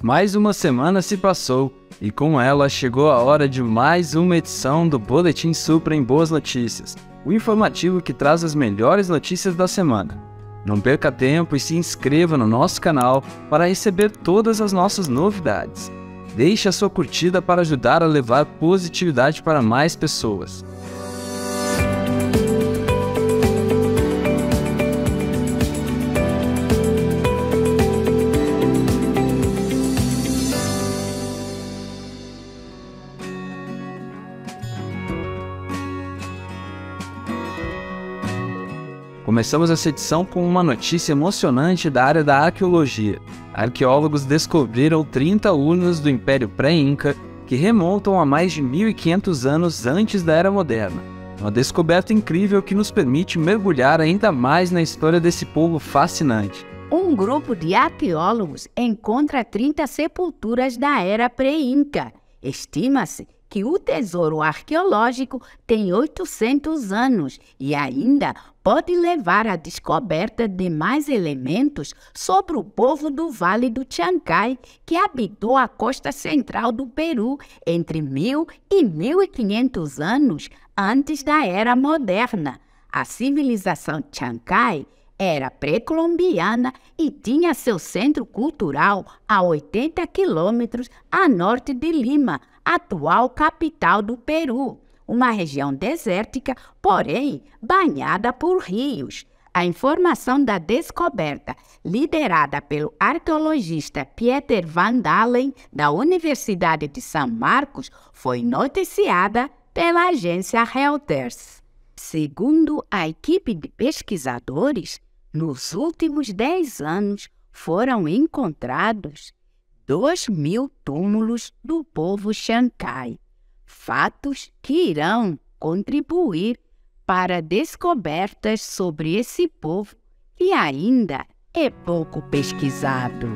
Mais uma semana se passou e com ela chegou a hora de mais uma edição do Boletim Supra em Boas Notícias, o informativo que traz as melhores notícias da semana. Não perca tempo e se inscreva no nosso canal para receber todas as nossas novidades. Deixe a sua curtida para ajudar a levar positividade para mais pessoas. Começamos essa edição com uma notícia emocionante da área da arqueologia. Arqueólogos descobriram 30 urnas do Império Pré-Inca que remontam a mais de 1.500 anos antes da Era Moderna. Uma descoberta incrível que nos permite mergulhar ainda mais na história desse povo fascinante. Um grupo de arqueólogos encontra 30 sepulturas da Era Pré-Inca. Estima-se que o tesouro arqueológico tem 800 anos e ainda pode levar à descoberta de mais elementos sobre o povo do Vale do Chancay, que habitou a costa central do Peru entre 1.000 e 1.500 anos antes da Era Moderna. A civilização Chancay era pré-colombiana e tinha seu centro cultural a 80 quilômetros a norte de Lima, atual capital do Peru, uma região desértica, porém banhada por rios. A informação da descoberta, liderada pelo arqueologista Pieter van Dalen, da Universidade de São Marcos, foi noticiada pela agência Reuters. Segundo a equipe de pesquisadores, nos últimos 10 anos foram encontrados 2.000 túmulos do povo Chancay, fatos que irão contribuir para descobertas sobre esse povo que ainda é pouco pesquisado.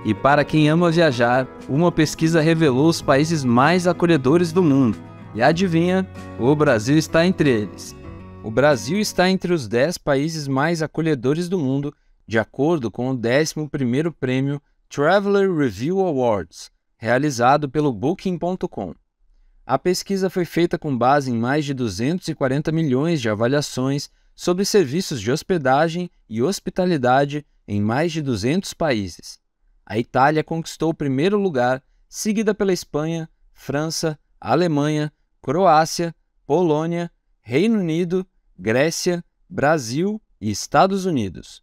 E para quem ama viajar, uma pesquisa revelou os países mais acolhedores do mundo. E adivinha, o Brasil está entre eles. O Brasil está entre os 10 países mais acolhedores do mundo, de acordo com o 11º Prêmio Traveler Review Awards, realizado pelo Booking.com. A pesquisa foi feita com base em mais de 240 milhões de avaliações sobre serviços de hospedagem e hospitalidade em mais de 200 países. A Itália conquistou o primeiro lugar, seguida pela Espanha, França, Alemanha, Croácia, Polônia, Reino Unido, Grécia, Brasil e Estados Unidos.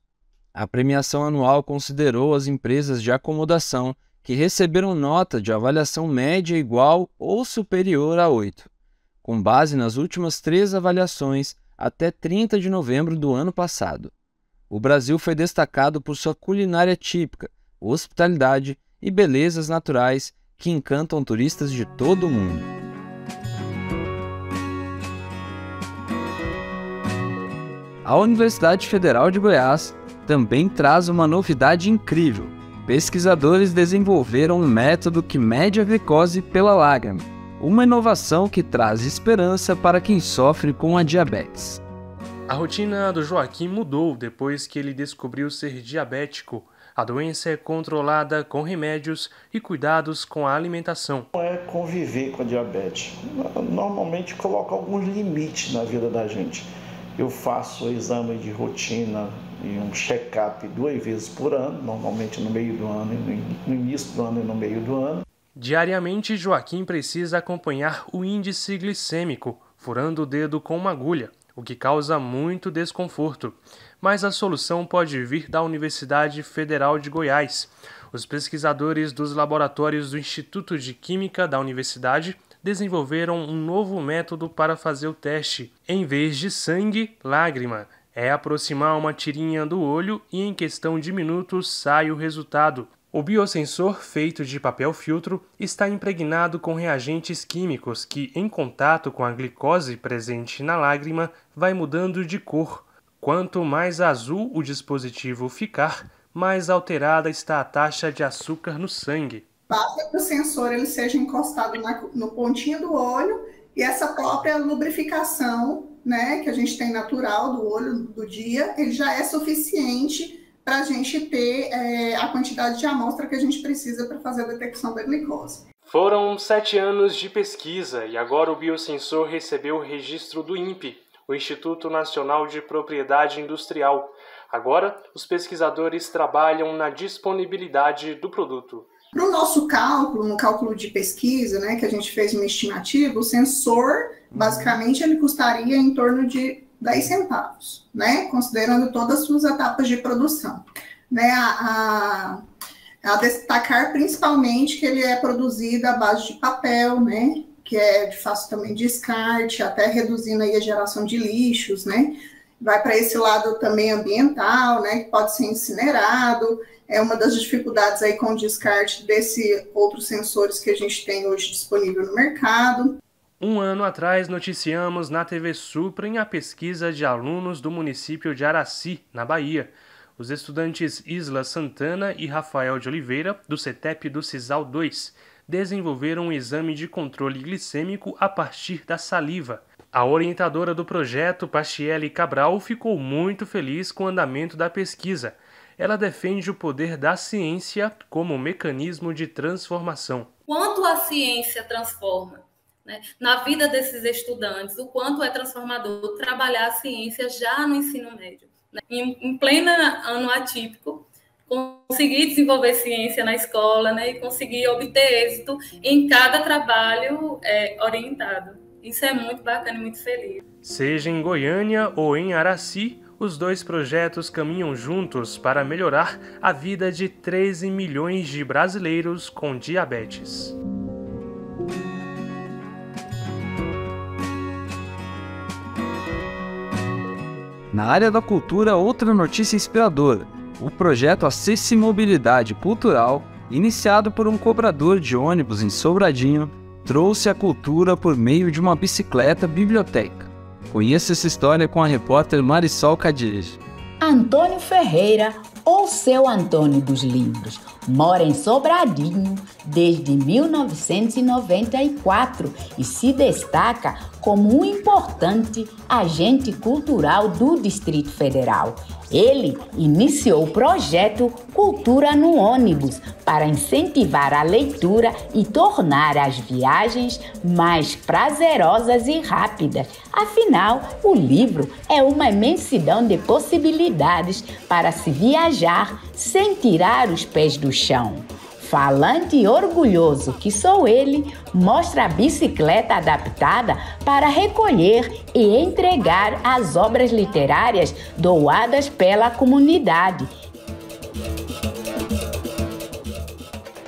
A premiação anual considerou as empresas de acomodação que receberam nota de avaliação média igual ou superior a 8, com base nas últimas 3 avaliações até 30 de novembro do ano passado. O Brasil foi destacado por sua culinária típica, hospitalidade e belezas naturais que encantam turistas de todo o mundo. A Universidade Federal de Goiás também traz uma novidade incrível. Pesquisadores desenvolveram um método que mede a glicose pela lágrima, uma inovação que traz esperança para quem sofre com a diabetes. A rotina do Joaquim mudou depois que ele descobriu ser diabético. A doença é controlada com remédios e cuidados com a alimentação. É conviver com a diabetes. Normalmente coloca alguns limites na vida da gente. Eu faço exame de rotina e um check-up 2 vezes por ano, normalmente no meio do ano, no início do ano e no meio do ano. Diariamente, Joaquim precisa acompanhar o índice glicêmico, furando o dedo com uma agulha, o que causa muito desconforto. Mas a solução pode vir da Universidade Federal de Goiás. Os pesquisadores dos laboratórios do Instituto de Química da Universidade desenvolveram um novo método para fazer o teste. Em vez de sangue, lágrima. É aproximar uma tirinha do olho e em questão de minutos sai o resultado. O biosensor, feito de papel filtro, está impregnado com reagentes químicos que, em contato com a glicose presente na lágrima, vai mudando de cor. Quanto mais azul o dispositivo ficar, mais alterada está a taxa de açúcar no sangue. Basta que o sensor ele seja encostado no pontinho do olho e essa própria lubrificação né, que a gente tem natural do olho do dia, ele já é suficiente para a gente ter a quantidade de amostra que a gente precisa para fazer a detecção da glicose. Foram 7 anos de pesquisa e agora o biosensor recebeu o registro do INPI, o Instituto Nacional de Propriedade Industrial. Agora, os pesquisadores trabalham na disponibilidade do produto. Para o nosso cálculo, no cálculo de pesquisa, né, que a gente fez uma estimativa, o sensor, basicamente, ele custaria em torno de 10 centavos, né, considerando todas as suas etapas de produção. Né, a destacar principalmente que ele é produzido à base de papel, né, que é de fácil também descarte, até reduzindo aí a geração de lixos, né, vai para esse lado também ambiental, né, que pode ser incinerado, é uma das dificuldades aí com o descarte desses outros sensores que a gente tem hoje disponível no mercado. Um ano atrás, noticiamos na TV Suprem a pesquisa de alunos do município de Araci, na Bahia. Os estudantes Isla Santana e Rafael de Oliveira, do CETEP do CISAL 2, desenvolveram um exame de controle glicêmico a partir da saliva. A orientadora do projeto, Pastiele Cabral, ficou muito feliz com o andamento da pesquisa. Ela defende o poder da ciência como um mecanismo de transformação. Quanto a ciência transforma, né, na vida desses estudantes, o quanto é transformador trabalhar a ciência já no ensino médio. Né? Em pleno ano atípico, conseguir desenvolver ciência na escola, né, e conseguir obter êxito em cada trabalho orientado. Isso é muito bacana e muito feliz. Seja em Goiânia ou em Araci, os dois projetos caminham juntos para melhorar a vida de 13 milhões de brasileiros com diabetes. Na área da cultura, outra notícia inspiradora. O projeto Acessimobilidade Cultural, iniciado por um cobrador de ônibus em Sobradinho, trouxe a cultura por meio de uma bicicleta biblioteca. Conheça essa história com a repórter Marisol Cadiz. Antônio Ferreira, ou seu Antônio dos Livros, mora em Sobradinho desde 1994 e se destaca como um importante agente cultural do Distrito Federal. Ele iniciou o projeto Cultura no Ônibus para incentivar a leitura e tornar as viagens mais prazerosas e rápidas. Afinal, o livro é uma imensidão de possibilidades para se viajar sem tirar os pés do chão. Falante e orgulhoso que sou ele, mostra a bicicleta adaptada para recolher e entregar as obras literárias doadas pela comunidade.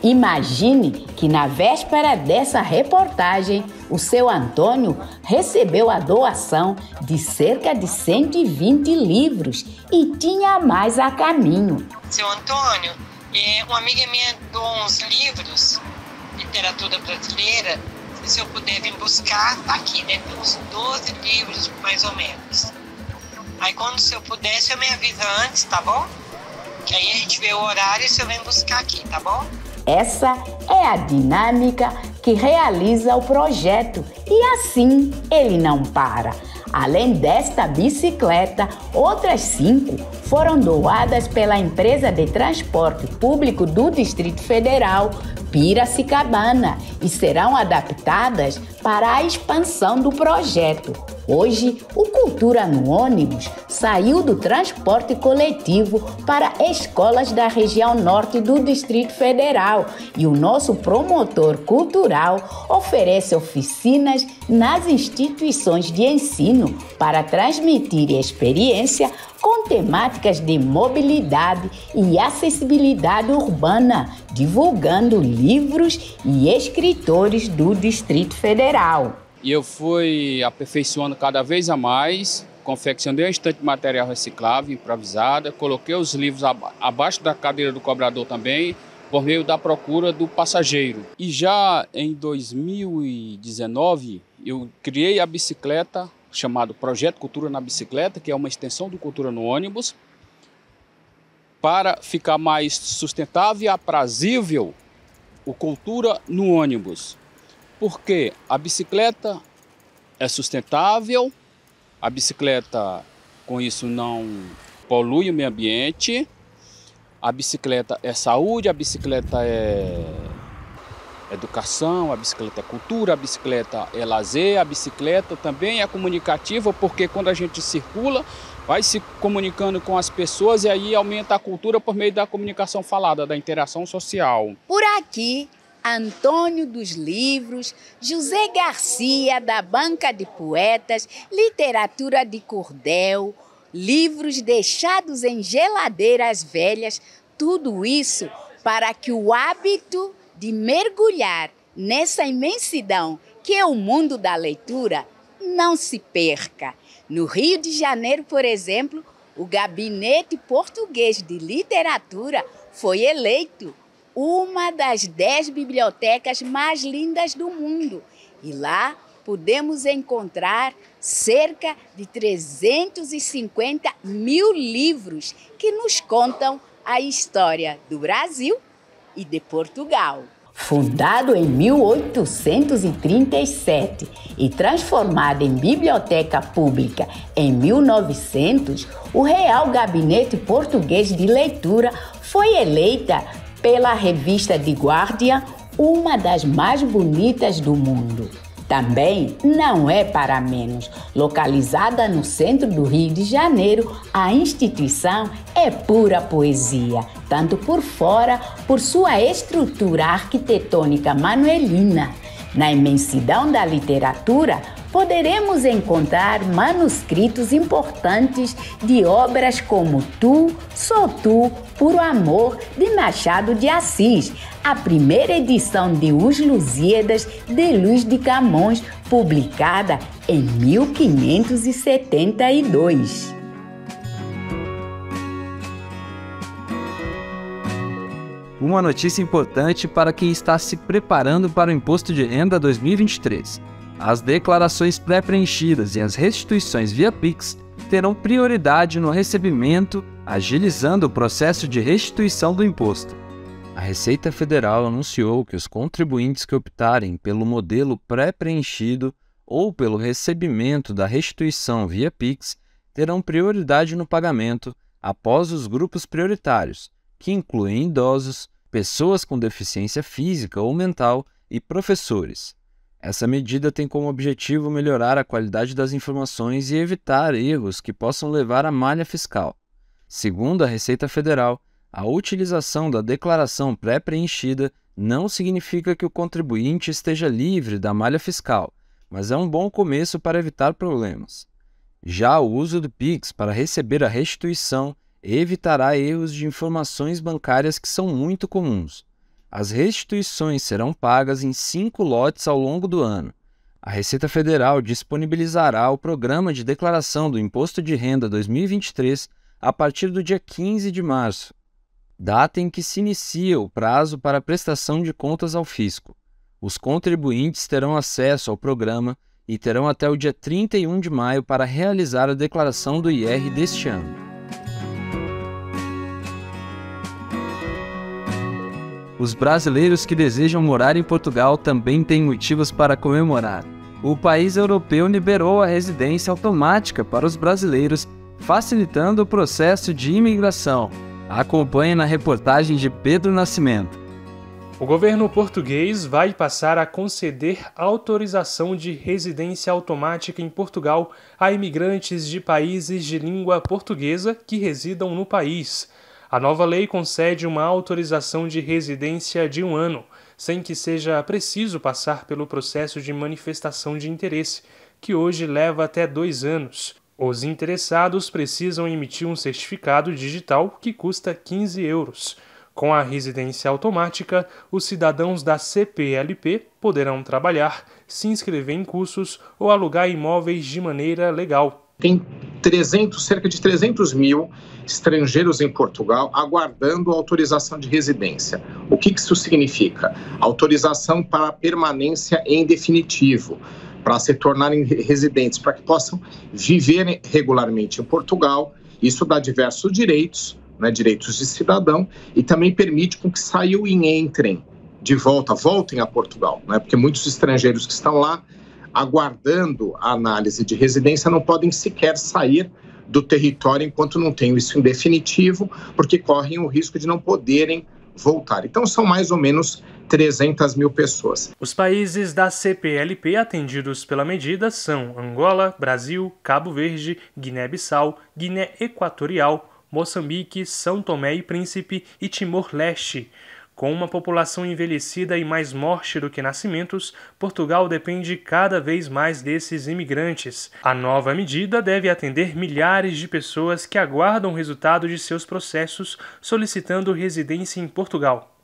Imagine que na véspera dessa reportagem, o seu Antônio recebeu a doação de cerca de 120 livros e tinha mais a caminho. Seu Antônio, uma amiga minha doou uns livros, literatura brasileira, se eu puder vir buscar, tá aqui, né? Uns 12 livros, mais ou menos. Aí quando o senhor puder, o senhor me avisa antes, tá bom? Que aí a gente vê o horário e o senhor vem buscar aqui, tá bom? Essa é a dinâmica que realiza o projeto e assim ele não para. Além desta bicicleta, outras 5 foram doadas pela empresa de transporte público do Distrito Federal, Piracicabana, e serão adaptadas para a expansão do projeto. Hoje, o Cultura no Ônibus saiu do transporte coletivo para escolas da região norte do Distrito Federal e o nosso promotor cultural oferece oficinas nas instituições de ensino para transmitir experiência com temáticas de mobilidade e acessibilidade urbana, divulgando livros e escritores do Distrito Federal. E eu fui aperfeiçoando cada vez a mais, confeccionei uma estante de material reciclável, improvisada, coloquei os livros abaixo da cadeira do cobrador também, por meio da procura do passageiro. E já em 2019, eu criei a bicicleta, chamado Projeto Cultura na Bicicleta, que é uma extensão do Cultura no Ônibus, para ficar mais sustentável e aprazível o Cultura no Ônibus. Porque a bicicleta é sustentável, A bicicleta, com isso, não polui o meio ambiente. A bicicleta é saúde, a bicicleta é educação, a bicicleta é cultura, a bicicleta é lazer, a bicicleta também é comunicativa, porque quando a gente circula, vai se comunicando com as pessoas e aí aumenta a cultura por meio da comunicação falada, da interação social. Por aqui, Antônio dos Livros, José Garcia da Banca de Poetas, literatura de cordel, livros deixados em geladeiras velhas, tudo isso para que o hábito de mergulhar nessa imensidão que é o mundo da leitura não se perca. No Rio de Janeiro, por exemplo, o Gabinete Português de Literatura foi eleito uma das 10 bibliotecas mais lindas do mundo. E lá podemos encontrar cerca de 350 mil livros que nos contam a história do Brasil e de Portugal. Fundado em 1837 e transformado em biblioteca pública em 1900, o Real Gabinete Português de Leitura foi eleita pela revista The Guardian uma das mais bonitas do mundo. Também não é para menos. Localizada no centro do Rio de Janeiro, a instituição é pura poesia, tanto por fora, por sua estrutura arquitetônica manuelina. Na imensidão da literatura, poderemos encontrar manuscritos importantes de obras como Tu, Sou Tu, Puro Amor, de Machado de Assis, a primeira edição de Os Lusíadas, de Luís de Camões, publicada em 1572. Uma notícia importante para quem está se preparando para o Imposto de Renda 2023. As declarações pré-preenchidas e as restituições via Pix terão prioridade no recebimento, agilizando o processo de restituição do imposto. A Receita Federal anunciou que os contribuintes que optarem pelo modelo pré-preenchido ou pelo recebimento da restituição via Pix terão prioridade no pagamento após os grupos prioritários, que incluem idosos, pessoas com deficiência física ou mental e professores. Essa medida tem como objetivo melhorar a qualidade das informações e evitar erros que possam levar à malha fiscal. Segundo a Receita Federal, a utilização da declaração pré-preenchida não significa que o contribuinte esteja livre da malha fiscal, mas é um bom começo para evitar problemas. Já o uso do Pix para receber a restituição evitará erros de informações bancárias que são muito comuns. As restituições serão pagas em 5 lotes ao longo do ano. A Receita Federal disponibilizará o Programa de Declaração do Imposto de Renda 2023 a partir do dia 15 de março, data em que se inicia o prazo para a prestação de contas ao fisco. Os contribuintes terão acesso ao programa e terão até o dia 31 de maio para realizar a declaração do IR deste ano. Os brasileiros que desejam morar em Portugal também têm motivos para comemorar. O país europeu liberou a residência automática para os brasileiros, facilitando o processo de imigração. Acompanhe na reportagem de Pedro Nascimento. O governo português vai passar a conceder autorização de residência automática em Portugal a imigrantes de países de língua portuguesa que residam no país. A nova lei concede uma autorização de residência de 1 ano, sem que seja preciso passar pelo processo de manifestação de interesse, que hoje leva até 2 anos. Os interessados precisam emitir um certificado digital que custa 15 euros. Com a residência automática, os cidadãos da CPLP poderão trabalhar, se inscrever em cursos ou alugar imóveis de maneira legal. Tem cerca de 300 mil estrangeiros em Portugal aguardando autorização de residência. O que isso significa? Autorização para permanência em definitivo, para se tornarem residentes, para que possam viver regularmente em Portugal. Isso dá diversos direitos, né, direitos de cidadão, e também permite com que saiam e entrem de voltem a Portugal, né, porque muitos estrangeiros que estão lá aguardando a análise de residência não podem sequer sair do território enquanto não tem isso em definitivo, porque correm o risco de não poderem voltar. Então são mais ou menos 300 mil pessoas. Os países da CPLP atendidos pela medida são Angola, Brasil, Cabo Verde, Guiné-Bissau, Guiné Equatorial, Moçambique, São Tomé e Príncipe e Timor-Leste. Com uma população envelhecida e mais morte do que nascimentos, Portugal depende cada vez mais desses imigrantes. A nova medida deve atender milhares de pessoas que aguardam o resultado de seus processos solicitando residência em Portugal.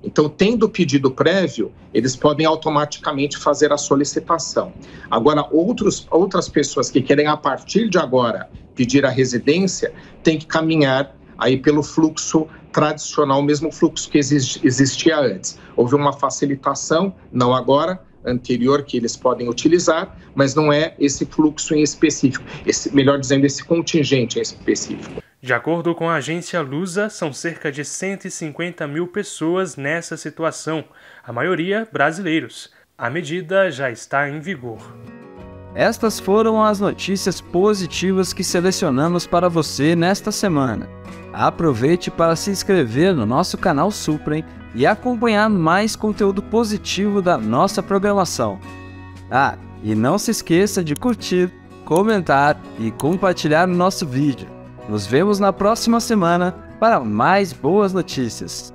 Então, tendo pedido prévio, eles podem automaticamente fazer a solicitação. Agora, outras pessoas que querem, a partir de agora, pedir a residência, têm que caminhar aí pelo fluxo tradicional, o mesmo fluxo que existia antes. Houve uma facilitação, não agora, anterior, que eles podem utilizar, mas não é esse fluxo em específico, melhor dizendo, esse contingente em específico. De acordo com a agência Lusa, são cerca de 150 mil pessoas nessa situação, a maioria brasileiros. A medida já está em vigor. Estas foram as notícias positivas que selecionamos para você nesta semana. Aproveite para se inscrever no nosso canal Suprem e acompanhar mais conteúdo positivo da nossa programação. E não se esqueça de curtir, comentar e compartilhar o nosso vídeo. Nos vemos na próxima semana para mais boas notícias.